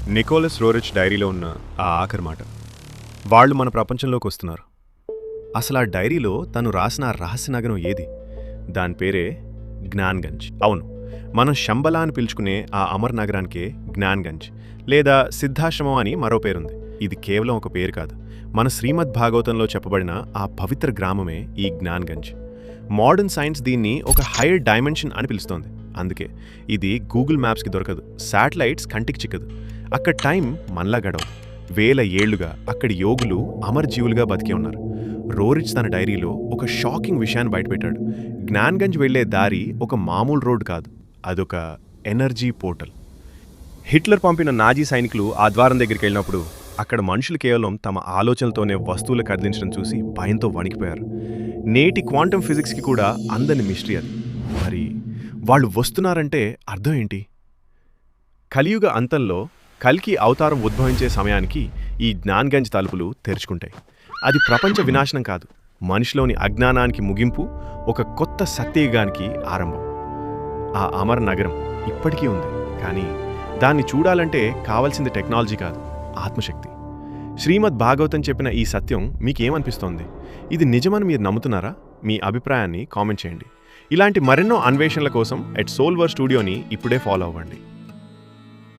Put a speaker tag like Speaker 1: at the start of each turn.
Speaker 1: Nicholas Roerich డైరీలో ఉన్న ఆ ఆఖరి మాట. వాళ్ళు మన ప్రపంచంలోకి వస్తున్నారు. అసలు ఆ డైరీలో తను రాసిన ఆ రహస్య నగరం ఏది? దాని పేరే జ్ఞాన్గంజ్. అవును, మనం శంబలా అని పిలుచుకునే ఆ అమర్ నగరానికే జ్ఞాన్గంజ్ లేదా సిద్ధాశ్రమం అని మరో పేరుంది. ఇది కేవలం ఒక పేరు కాదు, మన శ్రీమద్ భాగవతంలో చెప్పబడిన ఆ పవిత్ర గ్రామమే ఈ జ్ఞాన్గంజ్. మోడర్న్ సైన్స్ దీన్ని ఒక హైయర్ డైమెన్షన్ అని పిలుస్తోంది. అందుకే ఇది గూగుల్ మ్యాప్స్కి దొరకదు, శాటిలైట్స్ కంటికి చిక్కదు. అక్కడ టైం మనలా గడవదు. వేల ఏళ్లుగా అక్కడి యోగులు అమరజీవులుగా బతికే ఉన్నారు. రోరిచ్ తన డైరీలో ఒక షాకింగ్ విషయాన్ని బయటపెట్టాడు. జ్ఞాన్గంజ్ వెళ్లే దారి ఒక మామూలు రోడ్ కాదు, అదొక ఎనర్జీ పోర్టల్. హిట్లర్ పంపిన నాజీ సైనికులు ఆ ద్వారం దగ్గరికి వెళ్ళినప్పుడు అక్కడ మనుషులు కేవలం తమ ఆలోచనలతోనే వస్తువులు కదిలించడం చూసి భయంతో వణికిపోయారు. నేటి క్వాంటమ్ ఫిజిక్స్కి కూడా అందని మిస్టరీ అది. మరి వాళ్ళు వస్తున్నారంటే అర్థం ఏంటి? కలియుగ అంతంలో కల్కి అవతారం ఉద్భవించే సమయానికి ఈ జ్ఞాన్గంజ్ తలుపులు తెరుచుకుంటాయి. అది ప్రపంచ వినాశనం కాదు, మనిషిలోని అజ్ఞానానికి ముగింపు, ఒక కొత్త సత్యయుగానికి ఆరంభం. ఆ అమర నగరం ఇప్పటికీ ఉంది, కానీ దాన్ని చూడాలంటే కావలసింది టెక్నాలజీ కాదు, ఆత్మశక్తి. శ్రీమద్ భాగవతం చెప్పిన ఈ సత్యం మీకేమనిపిస్తోంది? ఇది నిజమని మీరు నమ్ముతున్నారా? మీ అభిప్రాయాన్ని కామెంట్ చేయండి. ఇలాంటి మరెన్నో అన్వేషణల కోసం @solver స్టూడియోని ఇప్పుడే ఫాలో అవ్వండి.